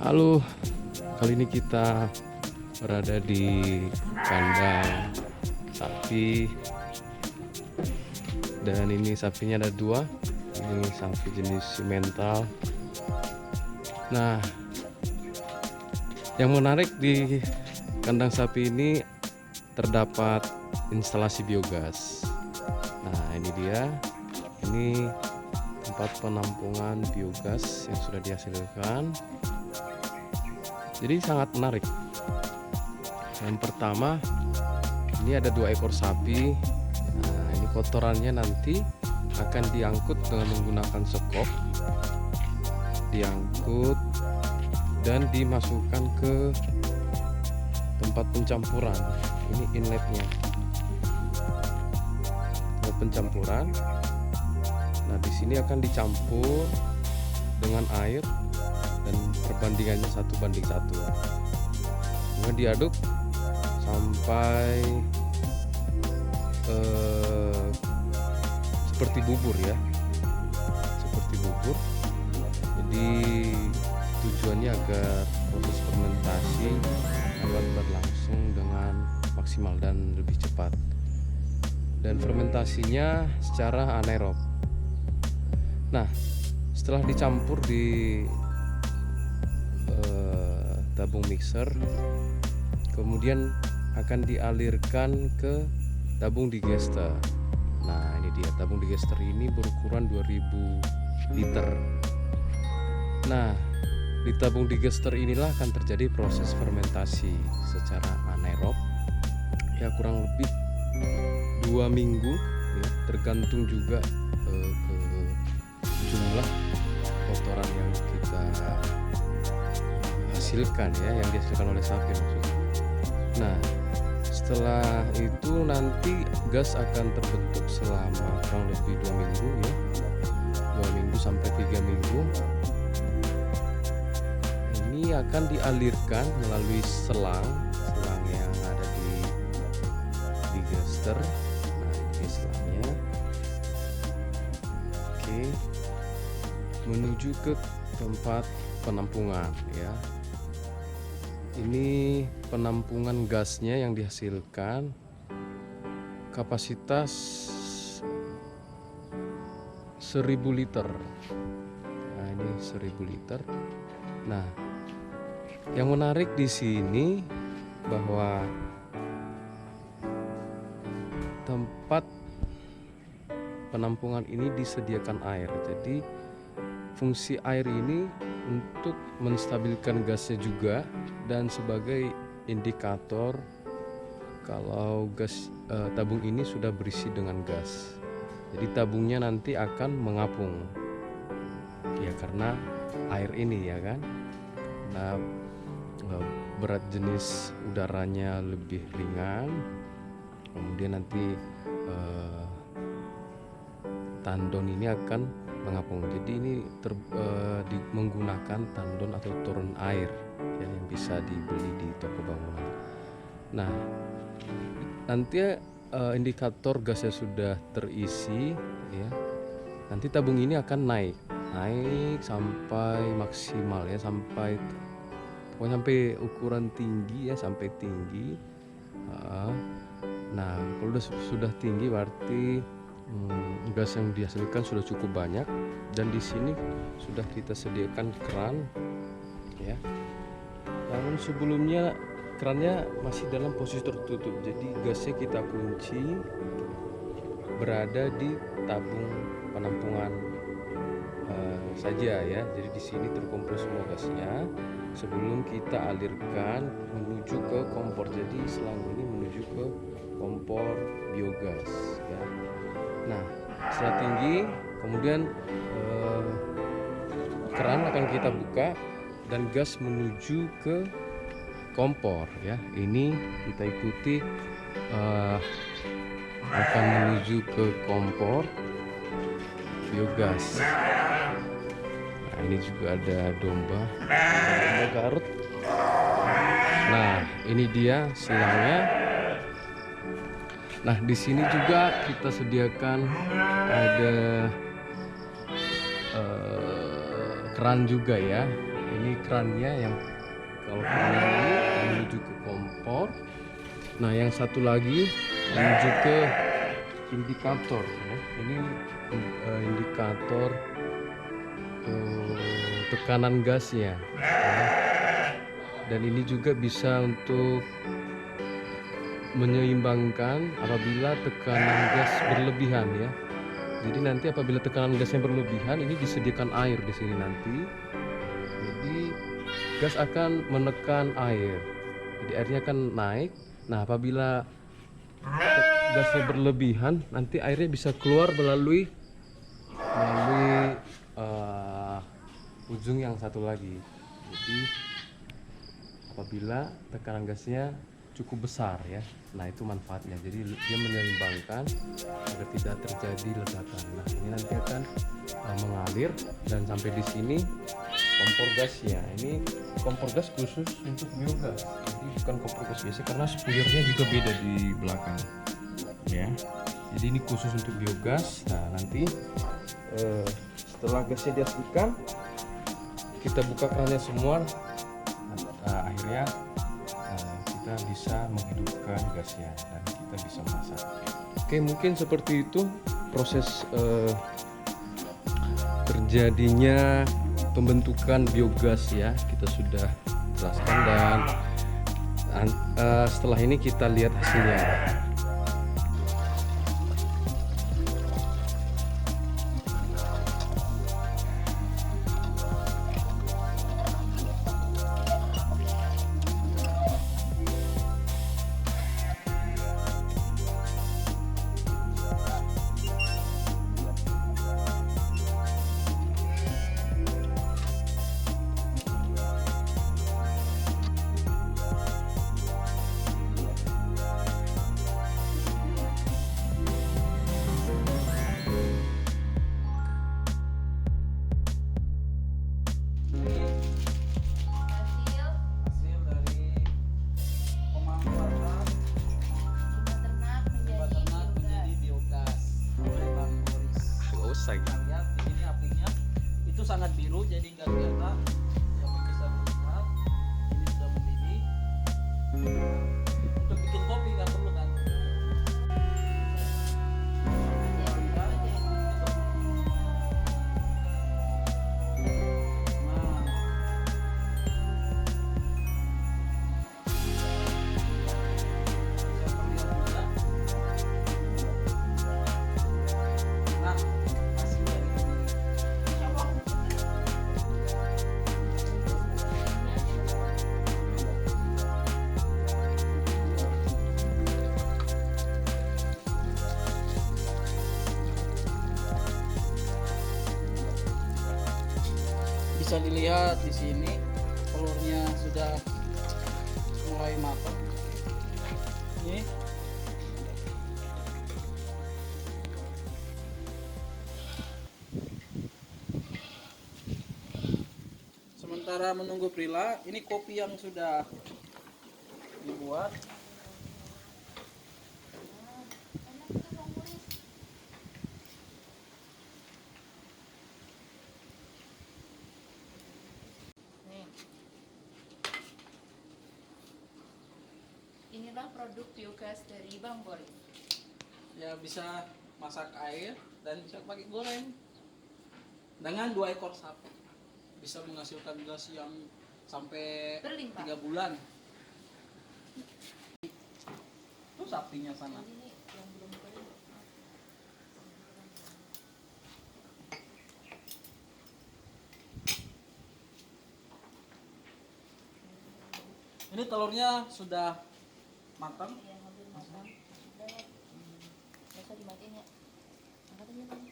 Halo, kali ini kita berada di kandang sapi dan ini sapinya ada dua. Ini sapi jenis simental. Nah, yang menarik di kandang sapi ini terdapat instalasi biogas. Nah, ini dia. Ini tempat penampungan biogas yang sudah dihasilkan. Jadi sangat menarik. Yang pertama, ini ada 2 ekor sapi. Nah, ini kotorannya nanti akan diangkut dengan menggunakan sekop, diangkut dan dimasukkan ke tempat pencampuran. Ini inletnya, tempat pencampuran. Nah, di sini akan dicampur dengan air dan perbandingannya 1:1. Kemudian diaduk sampai seperti bubur ya, seperti bubur. Jadi tujuannya agar proses fermentasi dapat berlangsung dengan maksimal dan lebih cepat, dan fermentasinya secara anaerob. Nah, setelah dicampur di tabung mixer, kemudian akan dialirkan ke tabung digester. Nah, ini dia tabung digester ini berukuran 2000 liter. Nah, di tabung digester inilah akan terjadi proses fermentasi secara anaerob ya, kurang lebih 2 minggu ya, tergantung juga ke jumlah kotoran yang kita hasilkan ya, yang dihasilkan oleh sapi maksudnya. Nah, setelah itu nanti gas akan terbentuk selama kurang lebih 2 minggu ya, 2 minggu sampai 3 minggu. Ini akan dialirkan melalui selang yang ada di digester. Nah, ini selangnya. Oke, menuju ke tempat penampungan ya. Ini penampungan gasnya yang dihasilkan kapasitas 1000 liter. Nah, ini 1000 liter. Nah, yang menarik di sini bahwa tempat penampungan ini disediakan air. Jadi fungsi air ini untuk menstabilkan gasnya juga dan sebagai indikator kalau gas tabung ini sudah berisi dengan gas. Jadi tabungnya nanti akan mengapung ya, karena air ini ya kan. Nah, berat jenis udaranya lebih ringan, kemudian nanti tandon ini akan mengapung. Jadi ini menggunakan tandon atau turun air ya, yang bisa dibeli di toko bangunan. Nah, nanti indikator gasnya sudah terisi ya, nanti tabung ini akan naik sampai maksimal ya, sampai pokoknya sampai ukuran tinggi ya, sampai tinggi. Nah, kalau sudah tinggi berarti gas yang dihasilkan sudah cukup banyak, dan di sini sudah kita sediakan keran ya. Namun sebelumnya kerannya masih dalam posisi tertutup, jadi gasnya kita kunci berada di tabung penampungan saja ya. Jadi di sini terkumpul semua gasnya sebelum kita alirkan menuju ke kompor. Jadi selang ini menuju ke kompor biogas ya. Nah, setelah tinggi, kemudian keran akan kita buka dan gas menuju ke kompor ya. Ini kita ikuti akan menuju ke kompor biogas. Nah, ini juga ada domba Garut. Nah, ini dia silangnya. Nah, di sini juga kita sediakan ada keran juga ya. ini kerannya yang kalau kerannya ini menuju ke kompor. Nah, yang satu lagi menuju ke indikator ya. Ini indikator tekanan gasnya ya. Dan ini juga bisa untuk menyeimbangkan apabila tekanan gas berlebihan ya. Jadi nanti apabila tekanan gasnya berlebihan, ini disediakan air di sini nanti. Jadi gas akan menekan air. Jadi airnya akan naik. Nah, apabila gasnya berlebihan, nanti airnya bisa keluar melalui ujung yang satu lagi. Jadi apabila tekanan gasnya cukup besar ya, nah itu manfaatnya. Jadi dia menyeimbangkan agar tidak terjadi ledakan. Nah, ini nanti akan mengalir dan sampai di sini kompor gasnya. Ini kompor gas khusus untuk biogas. Jadi bukan kompor gas biasa karena spuyernya juga beda di belakang. Ya. Jadi ini khusus untuk biogas. Nah, nanti setelah gasnya dihasilkan, kita buka kerannya semua. Nah, akhirnya kita bisa menghidupkan gasnya dan kita bisa masak. Oke, mungkin seperti itu proses terjadinya pembentukan biogas ya. Kita sudah jelaskan dan setelah ini kita lihat hasilnya. Lihat ini apinya itu sangat biru jadi nggak kelihatan, yang bisa melihat ini sudah mendidih. Untuk bikin kopi nggak perlu kan. Bisa dilihat di sini telurnya sudah mulai matang. Ini sementara menunggu Prila, ini kopi yang sudah dibuat. Inilah produk biogas dari Bang Boris. Ya bisa masak air dan bisa pakai goreng. Dengan 2 ekor sapi bisa menghasilkan gas yang sampai Berlimpah. 3 bulan. Itu sapinya sana. Ini yang belum kering. Ini telurnya sudah matang. Yang ambil masak. Bisa dimatiin ya. Angkat aja Bang.